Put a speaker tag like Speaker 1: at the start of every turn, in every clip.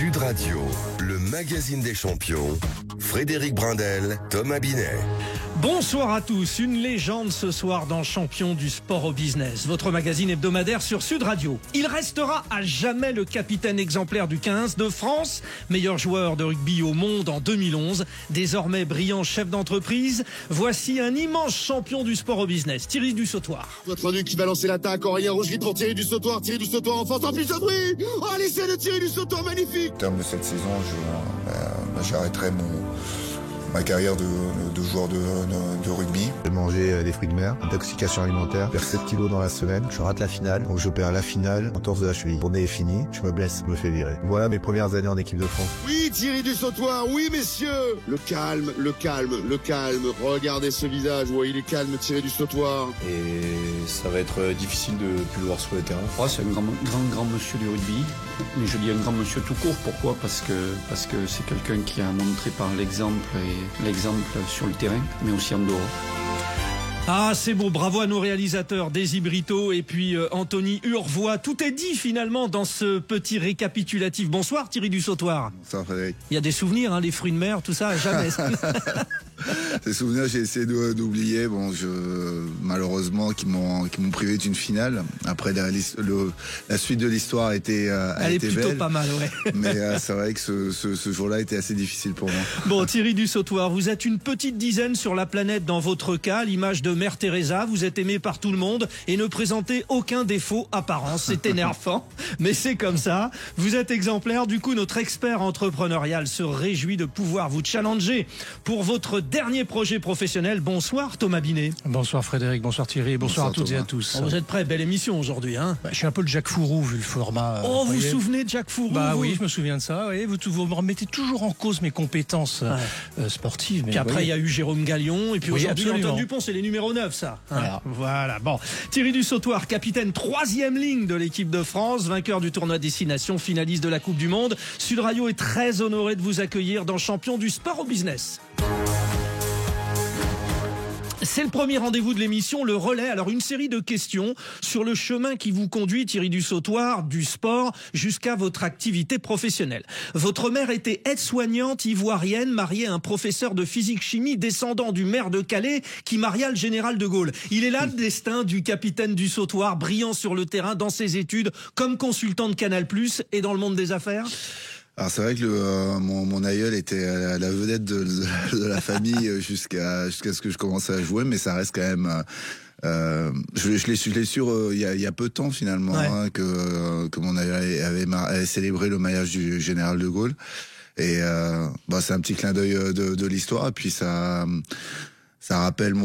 Speaker 1: Sud Radio, le magazine des champions, Frédéric Brindel, Thomas Binet.
Speaker 2: Bonsoir à tous, une légende ce soir dans Champion du sport au business, votre magazine hebdomadaire sur Sud Radio. Il restera à jamais le capitaine exemplaire du 15 de France, meilleur joueur de rugby au monde en 2011, désormais brillant chef d'entreprise. Voici un immense champion du sport au business, Thierry Dussautoir.
Speaker 3: Votre nu qui va lancer l'attaque, Aurélien Rougerie pour Thierry Dussautoir en face, en plus de bruit. Oh, l'essai de Thierry Dussautoir, magnifique.
Speaker 4: Au terme de cette saison, j'arrêterai ma carrière de joueur de rugby.
Speaker 5: J'ai mangé des fruits de mer, intoxication alimentaire, je perds 7 kilos dans la semaine, je rate la finale, donc je perds la finale, entorse de la cheville. La journée est finie, je me blesse, je me fais virer. Voilà mes premières années en équipe de France.
Speaker 3: Oui, Thierry Dussautoir, oui messieurs. Le calme. Regardez ce visage, il est calme, Thierry Dussautoir.
Speaker 6: Et ça va être difficile de plus le voir sur le terrain.
Speaker 7: Oh, c'est un grand monsieur du rugby, mais je dis un grand monsieur tout court. Pourquoi ? Parce que c'est quelqu'un qui a montré par l'exemple sur le terrain, mais aussi en dehors.
Speaker 2: Ah, c'est beau, bravo à nos réalisateurs Daisy Brito et puis Anthony Urvois. Tout est dit finalement dans ce petit récapitulatif. Bonsoir Thierry Dussautoir.
Speaker 4: Bonsoir Frédéric.
Speaker 2: Il y a des souvenirs, les fruits de mer, tout ça, jamais.
Speaker 4: Ces souvenirs, j'ai essayé d'oublier. Malheureusement, qui m'ont privé d'une finale. Après, la suite de l'histoire a été
Speaker 2: Elle est plutôt
Speaker 4: belle,
Speaker 2: pas mal, ouais.
Speaker 4: Mais c'est vrai que ce jour-là était assez difficile pour moi.
Speaker 2: Bon, Thierry Dussautoir, vous êtes une petite dizaine sur la planète dans votre cas, l'image de Mère Teresa. Vous êtes aimé par tout le monde et ne présentez aucun défaut apparent. C'est énervant, mais c'est comme ça. Vous êtes exemplaire. Du coup, notre expert entrepreneurial se réjouit de pouvoir vous challenger pour votre dernier projet professionnel. Bonsoir Thomas Binet.
Speaker 8: Bonsoir Frédéric, bonsoir Thierry, bonsoir à toutes
Speaker 4: Thomas.
Speaker 8: et à tous.
Speaker 2: Vous êtes prêts, belle émission aujourd'hui, hein?
Speaker 8: Je suis un peu le Jacques Fourou vu le format.
Speaker 2: Vous vous souvenez de Jacques Fourou?
Speaker 8: Oui, je me souviens de ça. Oui, vous me remettez toujours en cause mes compétences sportives. Mais
Speaker 2: puis après, il y a eu Jérôme Gallion et puis aujourd'hui Antoine Dupont, c'est les numéros 9 ça. Voilà. Bon, Thierry Dussautoir, capitaine 3e ligne de l'équipe de France, vainqueur du tournoi Destination, finaliste de la Coupe du Monde. Sud Radio est très honoré de vous accueillir dans Champion du sport au business. C'est le premier rendez-vous de l'émission, le relais. Alors, une série de questions sur le chemin qui vous conduit, Thierry Dussautoir, du sport jusqu'à votre activité professionnelle. Votre mère était aide-soignante ivoirienne, mariée à un professeur de physique-chimie descendant du maire de Calais qui maria le général de Gaulle. Il est là le destin du capitaine Dussautoir, brillant sur le terrain dans ses études, comme consultant de Canal+ et dans le monde des affaires.
Speaker 4: Alors c'est vrai que mon aïeul était la vedette de la famille jusqu'à ce que je commençais à jouer, mais ça reste quand même. Je l'ai su il y a peu de temps finalement, que mon aïeul avait célébré le mariage du général de Gaulle, et c'est un petit clin d'œil de l'histoire, et puis ça rappelle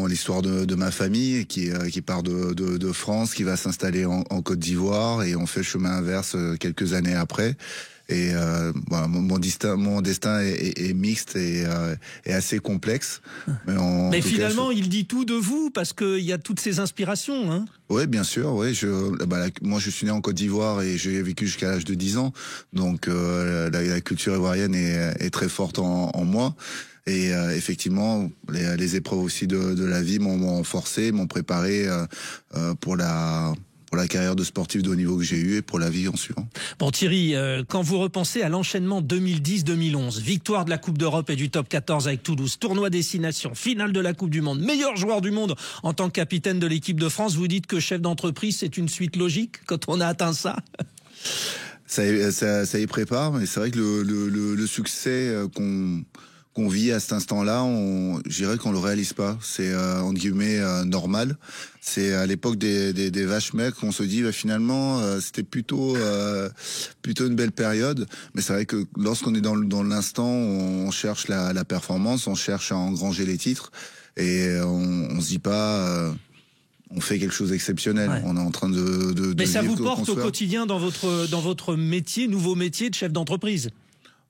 Speaker 4: l'histoire de ma famille qui part de France, qui va s'installer en Côte d'Ivoire, et on fait le chemin inverse quelques années après. Et mon destin est mixte et assez complexe.
Speaker 2: Mais finalement, il dit tout de vous parce qu'il y a toutes ces inspirations, hein.
Speaker 4: Oui, bien sûr. Oui, moi, je suis né en Côte d'Ivoire et j'ai vécu jusqu'à l'âge de 10 ans. Donc, la culture ivoirienne est très forte en moi. Et effectivement, les épreuves aussi de la vie m'ont forcé, m'ont préparé pour la carrière de sportif de haut niveau que j'ai eu et pour la vie en suivant.
Speaker 2: Bon Thierry, quand vous repensez à l'enchaînement 2010-2011, victoire de la Coupe d'Europe et du Top 14 avec Toulouse, tournoi Destination, finale de la Coupe du Monde, meilleur joueur du monde en tant que capitaine de l'équipe de France, vous dites que chef d'entreprise, c'est une suite logique quand on a atteint ça?
Speaker 4: Ça y prépare, mais c'est vrai que le succès qu'on vit à cet instant-là, je dirais qu'on le réalise pas. C'est entre guillemets normal. C'est à l'époque des vaches maigres qu'on se dit finalement c'était plutôt une belle période. Mais c'est vrai que lorsqu'on est dans l'instant, on cherche la performance, on cherche à engranger les titres, et on se dit pas on fait quelque chose d'exceptionnel. Ouais. On est en train de
Speaker 2: Mais ça vous porte au quotidien dans votre métier, nouveau métier de chef d'entreprise?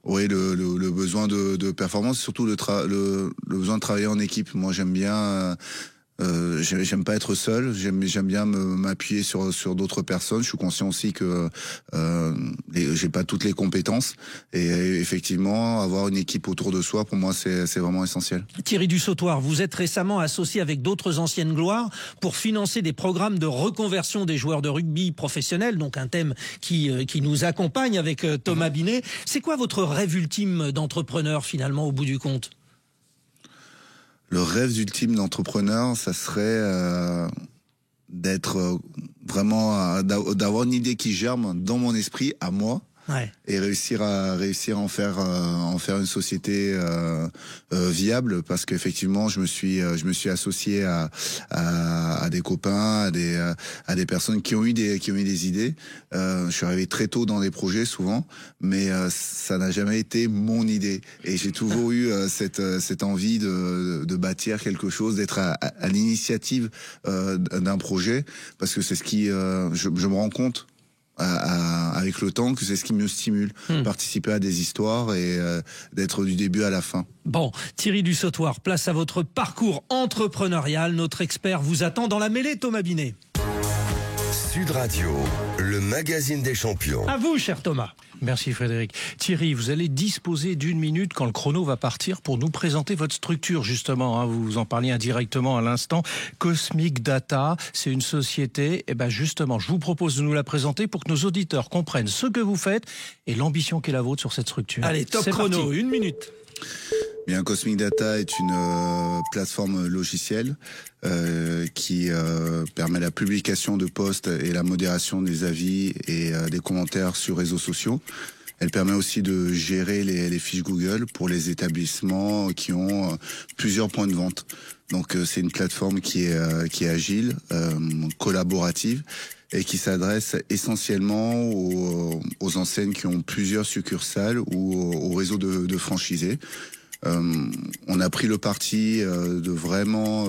Speaker 4: Oui, le besoin de performance, surtout le besoin de travailler en équipe. Moi, j'aime bien J'aime pas être seul. J'aime bien m'appuyer sur d'autres personnes. Je suis conscient aussi que j'ai pas toutes les compétences. Et effectivement, avoir une équipe autour de soi, pour moi, c'est vraiment essentiel.
Speaker 2: Thierry Dussautoir, vous êtes récemment associé avec d'autres anciennes gloires pour financer des programmes de reconversion des joueurs de rugby professionnels, donc un thème qui nous accompagne avec Thomas Binet. C'est quoi votre rêve ultime d'entrepreneur finalement au bout du compte ?
Speaker 4: Le rêve ultime d'entrepreneur, ça serait d'être vraiment, d'avoir une idée qui germe dans mon esprit à moi. Ouais. Et réussir à en faire une société viable, parce qu'effectivement je me suis associé à des copains, à des personnes qui ont eu des idées. Je suis arrivé très tôt dans des projets souvent, mais ça n'a jamais été mon idée, et j'ai toujours eu cette envie de bâtir quelque chose, d'être à l'initiative d'un projet, parce que c'est ce qui je me rends compte avec le temps que c'est ce qui me stimule, participer à des histoires et d'être du début à la fin.
Speaker 2: Bon, Thierry Dussautoir, place à votre parcours entrepreneurial. Notre expert vous attend dans la mêlée, Thomas Binet.
Speaker 1: Sud Radio, le magazine des champions.
Speaker 2: À vous, cher Thomas.
Speaker 8: Merci Frédéric. Thierry, vous allez disposer d'1 minute quand le chrono va partir pour nous présenter votre structure, justement. Hein, vous en parliez indirectement à l'instant. Cosmic Data, c'est une société. Et ben justement, je vous propose de nous la présenter pour que nos auditeurs comprennent ce que vous faites et l'ambition qui est la vôtre sur cette structure.
Speaker 2: Allez, top chrono, parti. 1 minute.
Speaker 4: Bien, Cosmic Data est une plateforme logicielle qui permet la publication de posts et la modération des avis et des commentaires sur réseaux sociaux. Elle permet aussi de gérer les fiches Google pour les établissements qui ont plusieurs points de vente. Donc c'est une plateforme qui est agile, collaborative, et qui s'adresse essentiellement aux enseignes qui ont plusieurs succursales ou au réseau de franchisés. On a pris le parti de vraiment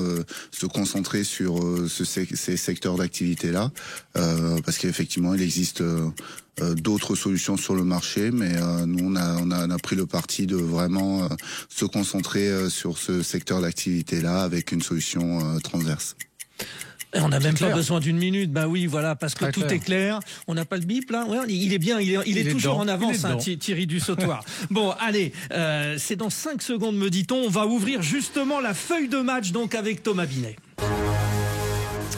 Speaker 4: se concentrer sur ces secteurs d'activité-là, parce qu'effectivement, il existe d'autres solutions sur le marché, mais nous, on a pris le parti de vraiment se concentrer sur ce secteur d'activité-là avec une solution transverse.
Speaker 2: Et on n'a même pas besoin d'1 minute, bah oui, voilà, parce que tout est clair. On n'a pas le bip là, ouais, il est bien, il est toujours en avance, hein, Thierry Dussautoir. Bon, allez, c'est dans 5 secondes, me dit-on. On va ouvrir justement la feuille de match donc avec Thomas Binet.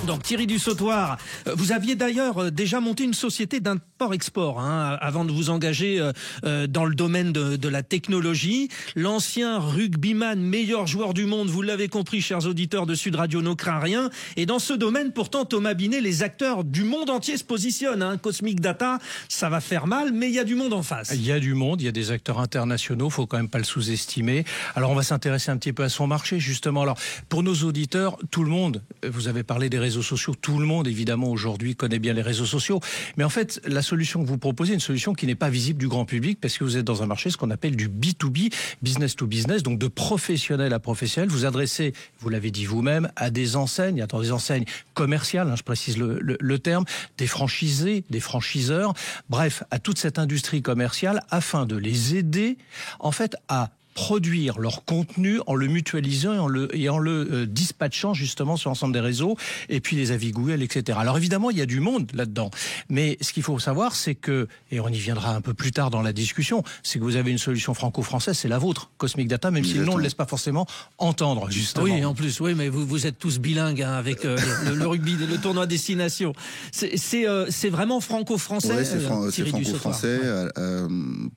Speaker 2: Donc Thierry Dussautoir, vous aviez d'ailleurs déjà monté une société d'import-export avant de vous engager dans le domaine de la technologie. L'ancien rugbyman, meilleur joueur du monde, vous l'avez compris, chers auditeurs de Sud Radio, ne craint rien. Et dans ce domaine, pourtant, Thomas Binet, les acteurs du monde entier se positionnent. Cosmic Data, ça va faire mal, mais il y a du monde en face.
Speaker 8: Il y a du monde, il y a des acteurs internationaux, faut quand même pas le sous-estimer. Alors on va s'intéresser un petit peu à son marché, justement. Alors pour nos auditeurs, tout le monde, vous avez parlé des réseaux sociaux, tout le monde évidemment aujourd'hui connaît bien les réseaux sociaux, mais en fait la solution que vous proposez est une solution qui n'est pas visible du grand public, parce que vous êtes dans un marché ce qu'on appelle du B2B, business to business, donc de professionnel à professionnel. Vous adressez, vous l'avez dit vous-même, à des enseignes, des enseignes commerciales, je précise le terme, des franchisés, des franchiseurs, bref, à toute cette industrie commerciale, afin de les aider en fait à produire leur contenu en le mutualisant et en le dispatchant justement sur l'ensemble des réseaux, et puis les avis Google, etc. Alors évidemment, il y a du monde là-dedans, mais ce qu'il faut savoir, c'est que, et on y viendra un peu plus tard dans la discussion, c'est que vous avez une solution franco-française, c'est la vôtre, Cosmic Data, même si le nom ne le laisse pas forcément entendre, justement.
Speaker 2: Oui, en plus, oui, mais vous êtes tous bilingues avec le rugby, le tournoi destination. C'est vraiment franco-français.
Speaker 4: Oui, c'est franco-français.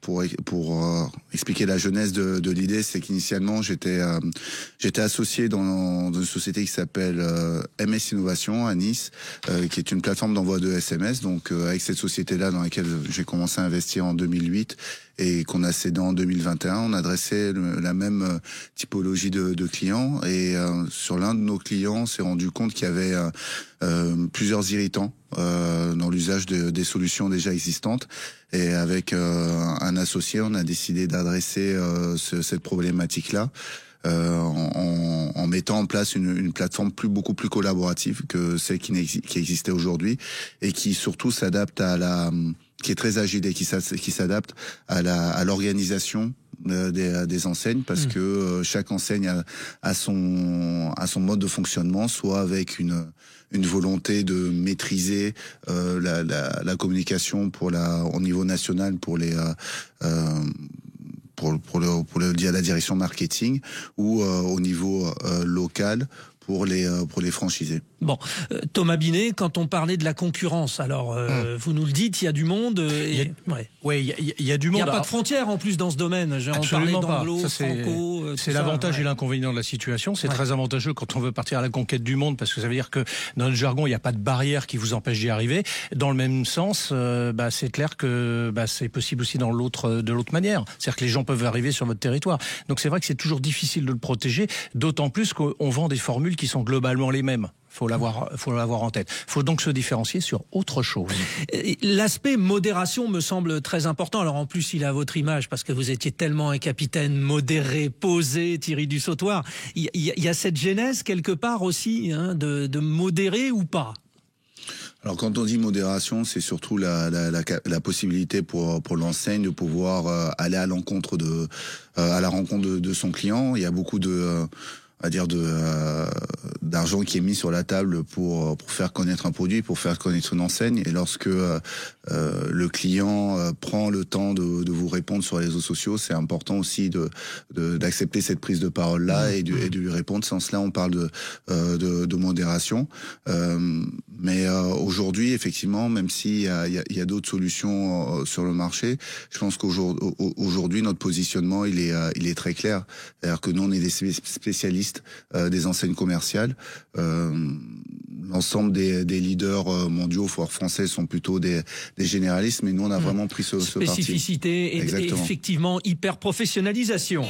Speaker 4: Pour expliquer la jeunesse de l'idée, c'est qu'initialement j'étais associé dans une société qui s'appelle MS Innovation à Nice, qui est une plateforme d'envoi de SMS. Donc avec cette société-là dans laquelle j'ai commencé à investir en 2008 et qu'on a cédé en 2021, on adressait la même typologie de clients, et sur l'un de nos clients, on s'est rendu compte qu'il y avait plusieurs irritants dans l'usage des solutions déjà existantes, et avec un associé, on a décidé d'adresser cette problématique-là en mettant en place une plateforme beaucoup plus collaborative que celle qui existait aujourd'hui, et qui surtout s'adapte qui est très agile et qui s'adapte à l'organisation des enseignes, parce que chaque enseigne a son mode de fonctionnement, soit avec une volonté de maîtriser la communication au niveau national pour la direction marketing, ou au niveau local pour les franchisés.
Speaker 2: Bon, Thomas Binet, quand on parlait de la concurrence, alors vous nous le dites, il y a du monde.
Speaker 8: Il y a du monde.
Speaker 2: Il n'y a pas de frontières en plus dans ce domaine.
Speaker 8: Absolument pas.
Speaker 2: D'anglo, franco.
Speaker 8: C'est l'avantage et l'inconvénient de la situation. C'est très avantageux quand on veut partir à la conquête du monde, parce que ça veut dire que dans notre jargon, il n'y a pas de barrière qui vous empêche d'y arriver. Dans le même sens, c'est clair que c'est possible aussi de l'autre manière. C'est-à-dire que les gens peuvent arriver sur votre territoire. Donc c'est vrai que c'est toujours difficile de le protéger, d'autant plus qu'on vend des formules qui sont globalement les mêmes. Faut l'avoir en tête. Faut donc se différencier sur autre chose.
Speaker 2: L'aspect modération me semble très important. Alors en plus, il a votre image parce que vous étiez tellement un capitaine modéré, posé, Thierry Dussautoir. Il y a cette genèse quelque part aussi de modérer ou pas.
Speaker 4: Alors quand on dit modération, c'est surtout la possibilité pour l'enseigne de pouvoir aller à la rencontre de son client. Il y a beaucoup d'argent qui est mis sur la table pour faire connaître un produit, pour faire connaître une enseigne. Et lorsque le client prend le temps de vous répondre sur les réseaux sociaux, c'est important aussi d'accepter cette prise de parole là et de lui répondre. Sans cela, on parle de modération. Mais aujourd'hui, effectivement, même s'il y a d'autres solutions sur le marché, je pense qu'aujourd'hui notre positionnement il est très clair. C'est-à-dire que nous on est des spécialistes des enseignes commerciales. L'ensemble des leaders mondiaux, voire français, sont plutôt des généralistes, mais nous on a vraiment pris ce parti.
Speaker 2: Spécificité et effectivement hyper professionnalisation.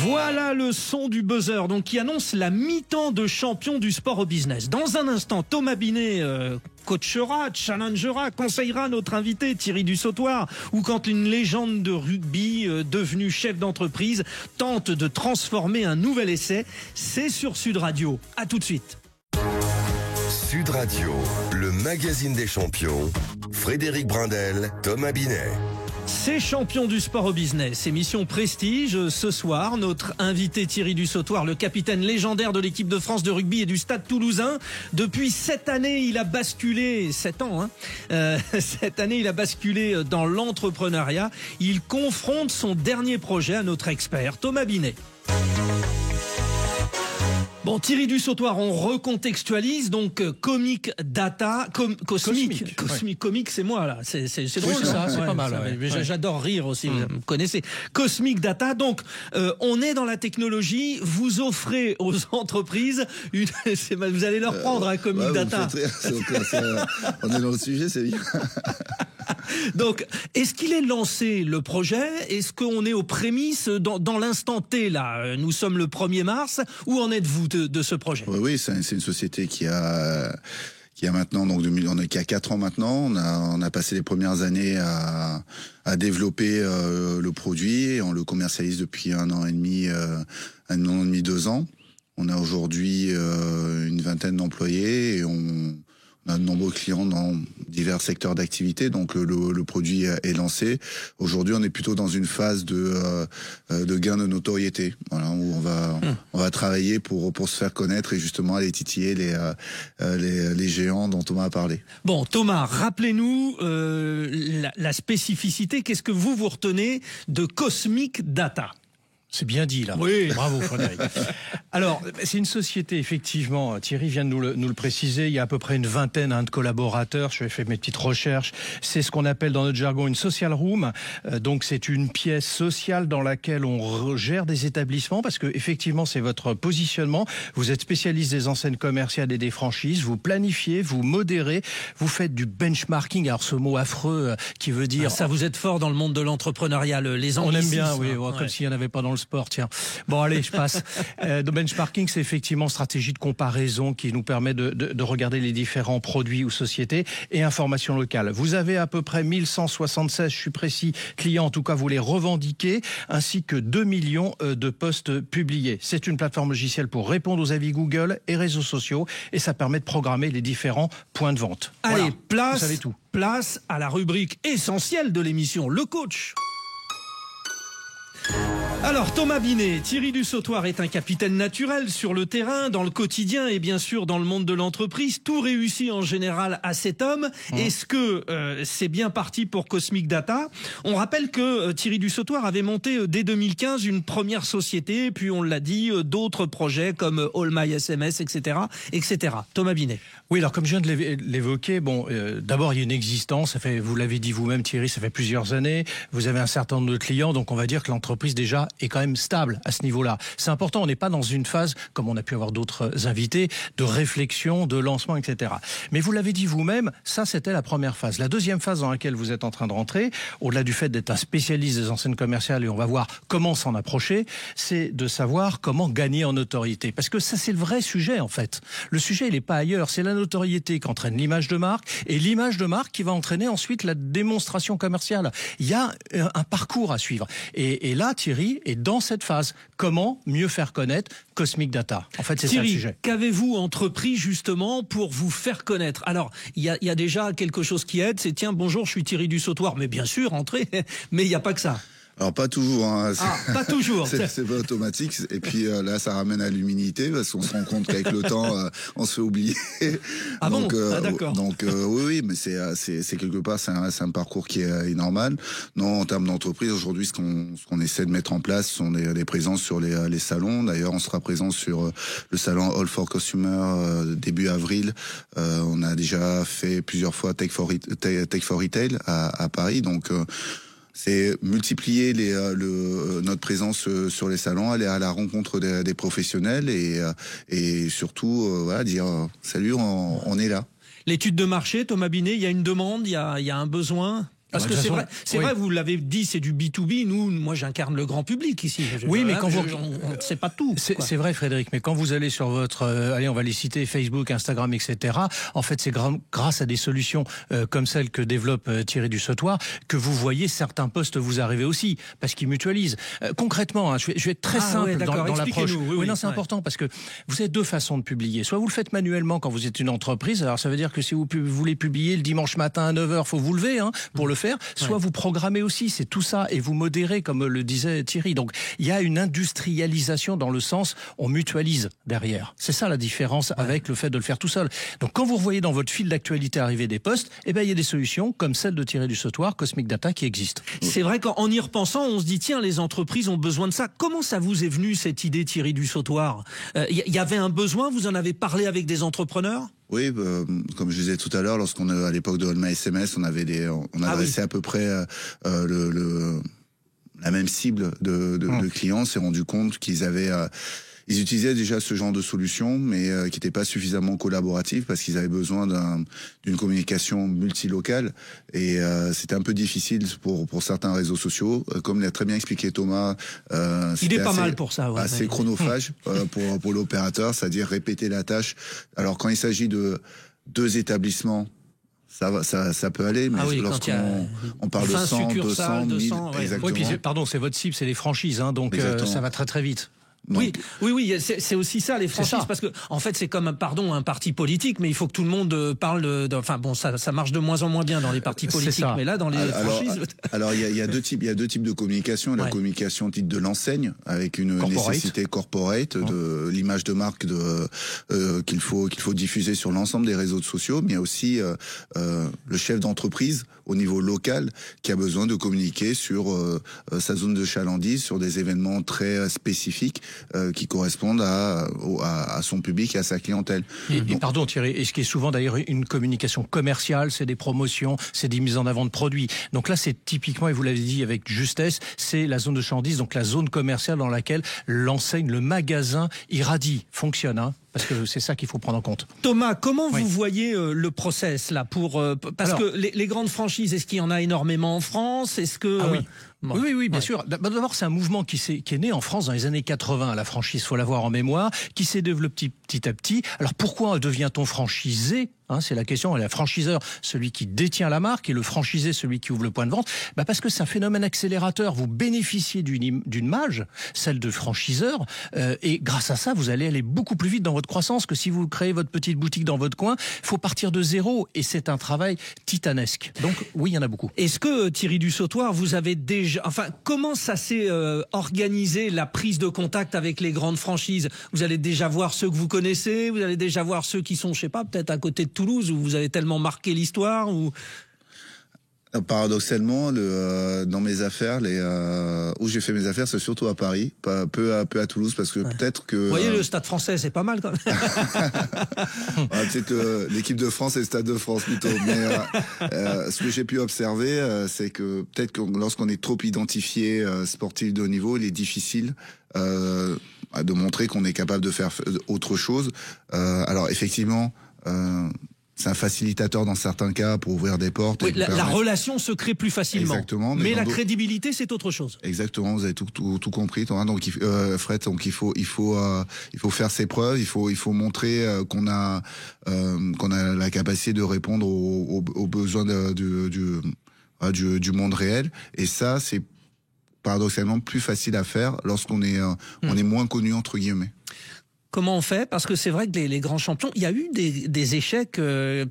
Speaker 2: Voilà le son du buzzer donc qui annonce la mi-temps de champion du sport au business. Dans un instant, Thomas Binet coachera, challengera, conseillera notre invité Thierry Dussautoir, ou quand une légende de rugby devenue chef d'entreprise tente de transformer un nouvel essai. C'est sur Sud Radio. À tout de suite.
Speaker 1: Sud Radio, le magazine des champions. Frédéric Brindel, Thomas Binet.
Speaker 2: C'est champion du sport au business, émission prestige. Ce soir, notre invité Thierry Dussautoir, le capitaine légendaire de l'équipe de France de rugby et du Stade Toulousain. Depuis 7 années, il a basculé, 7 ans, cette année, il a basculé dans l'entrepreneuriat. Il confronte son dernier projet à notre expert, Thomas Binet. Bon, Thierry Dussautoir, on recontextualise donc Comic Data, Comic, c'est moi là, c'est drôle.
Speaker 8: Oui, c'est pas mal.
Speaker 2: J'adore rire aussi, vous me connaissez. Cosmic Data, donc on est dans la technologie, vous offrez aux entreprises vous allez leur prendre Comic Data.
Speaker 4: On est dans le sujet, c'est bien.
Speaker 2: Donc, est-ce qu'il est lancé le projet? Est-ce qu'on est aux prémices dans l'instant T là? Nous sommes le 1er mars. Où en êtes-vous de ce projet?
Speaker 4: Oui, c'est une société qui a maintenant, donc qui a 4 ans maintenant. On a passé les premières années à développer le produit, et on le commercialise depuis 1 an et demi, 2 ans. On a aujourd'hui une vingtaine d'employés et on a de nombreux clients dans divers secteurs d'activité, donc le produit est lancé. Aujourd'hui, on est plutôt dans une phase de gain de notoriété, voilà, où on va travailler pour se faire connaître et justement aller titiller les géants dont Thomas a parlé.
Speaker 2: Bon, Thomas, rappelez-nous la spécificité. Qu'est-ce que vous retenez de Cosmic Data?
Speaker 8: C'est bien dit, là.
Speaker 2: Oui.
Speaker 8: Bravo, Frédéric. Alors, c'est une société, effectivement, Thierry vient de nous le préciser, il y a à peu près une vingtaine de collaborateurs, je vais faire mes petites recherches. C'est ce qu'on appelle dans notre jargon une social room. Donc, c'est une pièce sociale dans laquelle on gère des établissements, parce que, effectivement, c'est votre positionnement. Vous êtes spécialiste des enseignes commerciales et des franchises, vous planifiez, vous modérez, vous faites du benchmarking. Alors, ce mot affreux qui veut dire...
Speaker 2: ça, vous êtes fort dans le monde de l'entrepreneuriat, les anglicismes.
Speaker 8: On aime bien, oui, comme s'il n'y en avait pas dans le sport, tiens. Bon, allez, je passe. Le benchmarking, c'est effectivement stratégie de comparaison qui nous permet de regarder les différents produits ou sociétés et informations locales. Vous avez à peu près 1176, je suis précis, clients, en tout cas vous les revendiquez, ainsi que 2 millions de posts publiés. C'est une plateforme logicielle pour répondre aux avis Google et réseaux sociaux, et ça permet de programmer les différents points de vente.
Speaker 2: Allez,
Speaker 8: voilà, vous savez tout.
Speaker 2: Place à la rubrique essentielle de l'émission, le coach. Alors Thomas Binet, Thierry Dussautoir est un capitaine naturel sur le terrain, dans le quotidien et bien sûr dans le monde de l'entreprise. Tout réussit en général à cet homme. Est-ce que c'est bien parti pour Cosmic Data? On rappelle que Thierry Dussautoir avait monté dès 2015 une première société, puis on l'a dit, d'autres projets comme All My SMS, etc., etc. Thomas Binet.
Speaker 8: Oui, alors comme je viens de l'évoquer, d'abord il y a une existence, ça fait, vous l'avez dit vous-même Thierry, ça fait plusieurs années, vous avez un certain nombre de clients, donc on va dire que l'entreprise déjà est quand même stable à ce niveau-là. C'est important, on n'est pas dans une phase, comme on a pu avoir d'autres invités, de réflexion, de lancement, etc. Mais vous l'avez dit vous-même, ça c'était la première phase. La deuxième phase dans laquelle vous êtes en train de rentrer, au-delà du fait d'être un spécialiste des enseignes commerciales, et on va voir comment s'en approcher, c'est de savoir comment gagner en notoriété. Parce que ça c'est le vrai sujet en fait. Le sujet il n'est pas ailleurs, c'est la notoriété qui entraîne l'image de marque, et l'image de marque qui va entraîner ensuite la démonstration commerciale. Il y a un parcours à suivre. Et là, Thierry est dans cette phase. Comment mieux faire connaître Cosmic Data? En fait, c'est ça le sujet.
Speaker 2: Qu'avez-vous entrepris justement pour vous faire connaître? Alors, il y a déjà quelque chose qui aide, c'est tiens, bonjour, je suis Thierry Dussautoir. Mais bien sûr, entrez, mais il n'y a pas que ça.
Speaker 4: Alors pas toujours, hein.
Speaker 2: Pas toujours.
Speaker 4: C'est pas automatique. Et puis là, ça ramène à l'humilité parce qu'on se rend compte qu'avec le temps, on se fait oublier.
Speaker 2: Ah
Speaker 4: donc,
Speaker 2: bon d'accord.
Speaker 4: Donc oui, mais c'est quelque part, c'est un parcours qui est normal. Non, en termes d'entreprise, aujourd'hui, ce qu'on essaie de mettre en place sont des présences sur les salons. D'ailleurs, on sera présent sur le salon All for Consumer début avril. On a déjà fait plusieurs fois Tech for Retail à Paris. Donc c'est multiplier notre présence sur les salons, aller à la rencontre des professionnels et surtout voilà, dire salut, on est là.
Speaker 2: L'étude de marché, Thomas Binet, il y a une demande, il y a un besoin. Parce que c'est vrai, vous l'avez dit, c'est du B2B. Moi, j'incarne le grand public ici.
Speaker 8: Oui, mais quand
Speaker 2: on ne sait pas tout.
Speaker 8: C'est vrai, Frédéric, mais quand vous allez sur votre, allez, on va les citer, Facebook, Instagram, etc. En fait, c'est grâce à des solutions comme celles que développe Thierry Dussautoir que vous voyez certains posts vous arriver aussi, parce qu'ils mutualisent. Concrètement, hein, je vais être très simple dans l'approche. Oui, non, c'est important parce que vous avez deux façons de publier. Soit vous le faites manuellement quand vous êtes une entreprise. Alors, ça veut dire que si vous voulez publier le dimanche matin à 9h, faut vous lever pour le faire, soit vous programmez aussi, c'est tout ça, et vous modérez, comme le disait Thierry. Donc, il y a une industrialisation dans le sens, on mutualise derrière. C'est ça la différence avec le fait de le faire tout seul. Donc, quand vous revoyez dans votre fil d'actualité arriver des posts, eh ben, il y a des solutions comme celle de Thierry Dussautoir, Cosmic Data, qui existent.
Speaker 2: C'est vrai qu'en y repensant, on se dit, tiens, les entreprises ont besoin de ça. Comment ça vous est venu, cette idée, Thierry Dussautoir? Il y avait un besoin, vous en avez parlé avec des entrepreneurs?
Speaker 4: Oui, comme je disais tout à l'heure, lorsqu'on à l'époque de All My SMS, on adressait à peu près la même cible de clients. On s'est rendu compte qu'ils avaient ils utilisaient déjà ce genre de solution, mais qui n'était pas suffisamment collaborative parce qu'ils avaient besoin d'une communication multilocale et c'était un peu difficile pour certains réseaux sociaux. Comme l'a très bien expliqué Thomas,
Speaker 2: il est pas mal pour ça. Ouais,
Speaker 4: assez chronophage pour l'opérateur, c'est-à-dire répéter la tâche. Alors quand il s'agit de 2 établissements, ça peut aller, mais lorsqu'on parle de 100, 200, 1000,
Speaker 2: ouais.
Speaker 4: exactement.
Speaker 8: Oui, puis pardon, c'est votre cible, c'est les franchises, hein, donc ça va très très vite.
Speaker 2: Donc, oui, c'est aussi ça, les franchises, parce que en fait c'est comme un parti politique, mais il faut que tout le monde parle enfin bon, ça marche de moins en moins bien dans les partis politiques, mais là dans les franchises.
Speaker 4: Alors il y a deux types de communication, la communication dite de l'enseigne avec une nécessité corporate de l'image de marque qu'il faut diffuser sur l'ensemble des réseaux sociaux, mais il y a aussi le chef d'entreprise au niveau local qui a besoin de communiquer sur sa zone de chalandise, sur des événements très spécifiques qui correspondent à son public et à sa clientèle.
Speaker 8: Et pardon Thierry, et ce qui est souvent d'ailleurs une communication commerciale, c'est des promotions, c'est des mises en avant de produits. Donc là c'est typiquement, et vous l'avez dit avec justesse, c'est la zone de chalandise, donc la zone commerciale dans laquelle l'enseigne, le magasin irradie, fonctionne, hein. Parce que c'est ça qu'il faut prendre en compte.
Speaker 2: Thomas, comment vous voyez le process là parce que les grandes franchises, est-ce qu'il y en a énormément en France? Est-ce que
Speaker 8: Oui, bien sûr. D'abord, c'est un mouvement qui est né en France dans les années 80. La franchise, faut l'avoir en mémoire, qui s'est développé petit à petit. Alors pourquoi devient-on franchisé? C'est la question. Et la franchiseur, celui qui détient la marque, et le franchisé, celui qui ouvre le point de vente. Parce que c'est un phénomène accélérateur. Vous bénéficiez d'une image, celle de franchiseur, et grâce à ça, vous allez aller beaucoup plus vite dans votre croissance que si vous créez votre petite boutique dans votre coin. Il faut partir de zéro, et c'est un travail titanesque. Donc oui, il y en a beaucoup.
Speaker 2: Est-ce que, Thierry Dussautoir, vous avez déjà... comment ça s'est organisé, la prise de contact avec les grandes franchises? Vous allez déjà voir ceux que vous connaissez, vous allez déjà voir ceux qui sont, je sais pas, peut-être à côté de Toulouse, où vous avez tellement marqué l'histoire ou...
Speaker 4: Paradoxalement, dans mes affaires, où j'ai fait mes affaires, c'est surtout à Paris, peu à Toulouse, parce que peut-être que...
Speaker 2: Vous voyez, le Stade Français, c'est pas mal quand même.
Speaker 4: Peut-être l'équipe de France et le Stade de France plutôt. Mais ce que j'ai pu observer, c'est que peut-être que lorsqu'on est trop identifié sportif de haut niveau, il est difficile de montrer qu'on est capable de faire autre chose. Alors effectivement... c'est un facilitateur dans certains cas pour ouvrir des portes.
Speaker 2: Oui, la relation se crée plus facilement.
Speaker 4: Exactement.
Speaker 2: Mais la crédibilité, c'est autre chose.
Speaker 4: Exactement, vous avez tout compris. Donc, Fred, donc il faut faire ses preuves. Il faut montrer qu'on a la capacité de répondre aux besoins du monde réel. Et ça, c'est paradoxalement plus facile à faire lorsqu'on est on est moins connu entre guillemets.
Speaker 2: Comment on fait? Parce que c'est vrai que les grands champions, il y a eu des échecs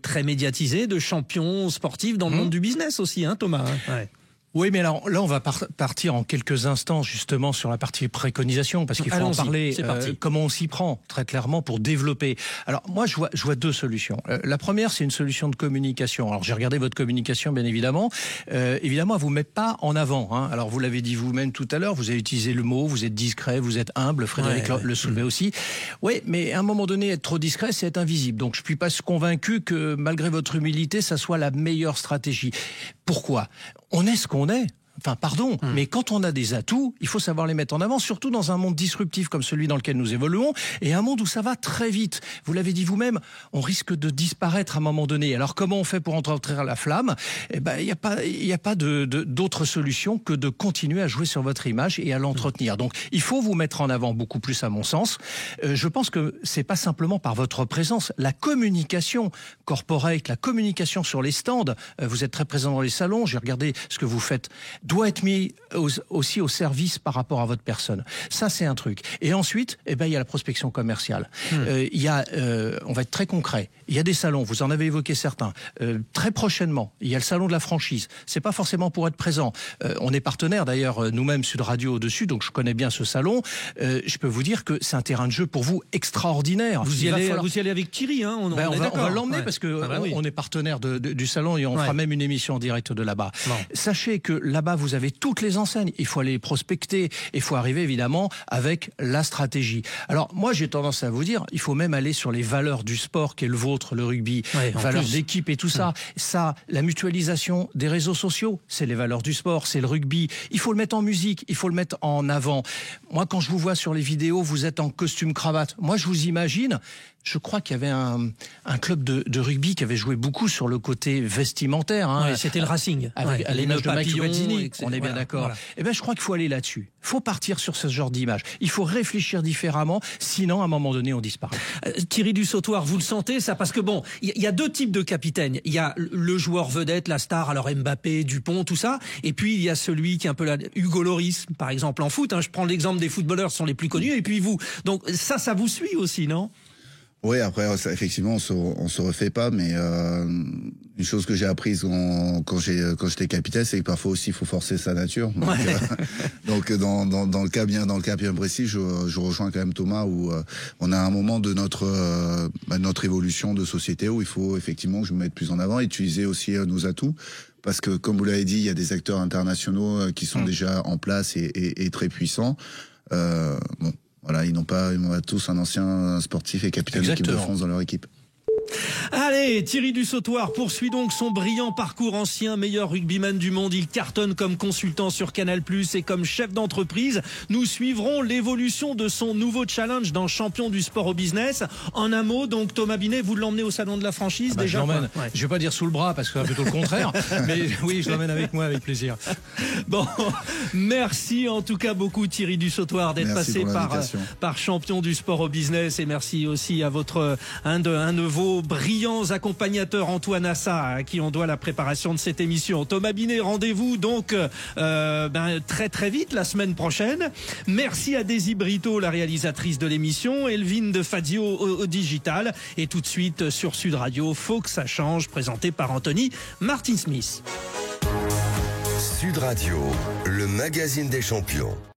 Speaker 2: très médiatisés de champions sportifs dans le monde du business aussi, Thomas. Ouais.
Speaker 8: Oui, mais alors là, on va partir en quelques instants justement sur la partie préconisation, parce qu'il faut en parler. Comment on s'y prend très clairement pour développer. Alors moi, je vois deux solutions. La première, c'est une solution de communication. Alors j'ai regardé votre communication, bien évidemment. Évidemment, elle vous met pas en avant. Alors vous l'avez dit vous-même tout à l'heure. Vous avez utilisé le mot. Vous êtes discret, vous êtes humble. Frédéric le soulevait aussi. Oui, mais à un moment donné, être trop discret, c'est être invisible. Donc je suis pas convaincu que malgré votre humilité, ça soit la meilleure stratégie. Pourquoi? On est ce qu'on est. Enfin, pardon, mais quand on a des atouts, il faut savoir les mettre en avant, surtout dans un monde disruptif comme celui dans lequel nous évoluons, et un monde où ça va très vite. Vous l'avez dit vous-même, on risque de disparaître à un moment donné. Alors comment on fait pour entretenir la flamme? Il n'y a pas d'autre solution que de continuer à jouer sur votre image et à l'entretenir. Donc il faut vous mettre en avant beaucoup plus, à mon sens. Je pense que c'est pas simplement par votre présence, la communication corporate, la communication sur les stands. Vous êtes très présent dans les salons. J'ai regardé ce que vous faites. Doit être mis aussi au service par rapport à votre personne. Ça, c'est un truc. Et ensuite, il y a la prospection commerciale. On va être très concret. Il y a des salons, vous en avez évoqué certains. Très prochainement, il y a le salon de la franchise. C'est pas forcément pour être présent. On est partenaire d'ailleurs, nous-mêmes, Sud Radio au-dessus, donc je connais bien ce salon. Je peux vous dire que c'est un terrain de jeu pour vous extraordinaire.
Speaker 2: Vous y allez avec Thierry, on
Speaker 8: va l'emmener parce que on est partenaire du salon et on fera même une émission en direct de là-bas. Bon. Sachez que là-bas, vous avez toutes les enseignes. Il faut aller les prospecter. Il faut arriver, évidemment, avec la stratégie. Alors, moi, j'ai tendance à vous dire, il faut même aller sur les valeurs du sport qu'est le vôtre, le rugby. Valeurs d'équipe et tout ça. Ça, la mutualisation des réseaux sociaux, c'est les valeurs du sport, c'est le rugby. Il faut le mettre en musique, il faut le mettre en avant. Moi, quand je vous vois sur les vidéos, vous êtes en costume cravate. Moi, je vous imagine... Je crois qu'il y avait un club de rugby qui avait joué beaucoup sur le côté vestimentaire.
Speaker 2: C'était le Racing.
Speaker 8: Avec l'image de Mike Guazzini, on est bien d'accord. Voilà. Je crois qu'il faut aller là-dessus. Il faut partir sur ce genre d'image. Il faut réfléchir différemment, sinon, à un moment donné, on disparaît.
Speaker 2: Thierry Dussautoir, vous le sentez, ça? Parce que bon, il y a deux types de capitaines. Il y a le joueur vedette, la star, alors Mbappé, Dupont, tout ça. Et puis, il y a celui qui est un peu Hugo Lloris, par exemple, en foot. Je prends l'exemple des footballeurs, ce sont les plus connus. Et puis vous. Donc, ça vous suit aussi, non?
Speaker 4: Oui, après, effectivement, on se refait pas, mais une chose que j'ai apprise quand j'étais capitaine, c'est que parfois aussi il faut forcer sa nature. Donc, dans le cas bien précis, je rejoins quand même Thomas où on a un moment de notre évolution de société où il faut effectivement que je me mette plus en avant, utiliser aussi nos atouts. Parce que, comme vous l'avez dit, il y a des acteurs internationaux qui sont déjà en place et très puissants. Voilà, ils n'ont pas tous un ancien sportif et capitaine de l'équipe de France dans leur équipe.
Speaker 2: Allez, Thierry Dussautoir poursuit donc son brillant parcours. Ancien meilleur rugbyman du monde, il cartonne comme consultant sur Canal+ et comme chef d'entreprise. Nous suivrons l'évolution de son nouveau challenge dans Champion du sport au business. En un mot, donc Thomas Binet, vous l'emmenez au salon de la franchise déjà?
Speaker 8: Je l'emmène. Je vais pas dire sous le bras parce que c'est plutôt le contraire, mais oui, je l'emmène avec moi avec plaisir.
Speaker 2: Bon, merci en tout cas beaucoup Thierry Dussautoir d'être passé par Champion du sport au business, et merci aussi à un de vos nos brillants accompagnateurs Antoine Assa, à qui on doit la préparation de cette émission. Thomas Binet, rendez-vous donc très très vite la semaine prochaine. Merci à Daisy Brito, la réalisatrice de l'émission, Elvine de Fazio au digital, et tout de suite sur Sud Radio, Faut que ça change, présenté par Anthony Martin-Smith.
Speaker 1: Sud Radio, le magazine des champions.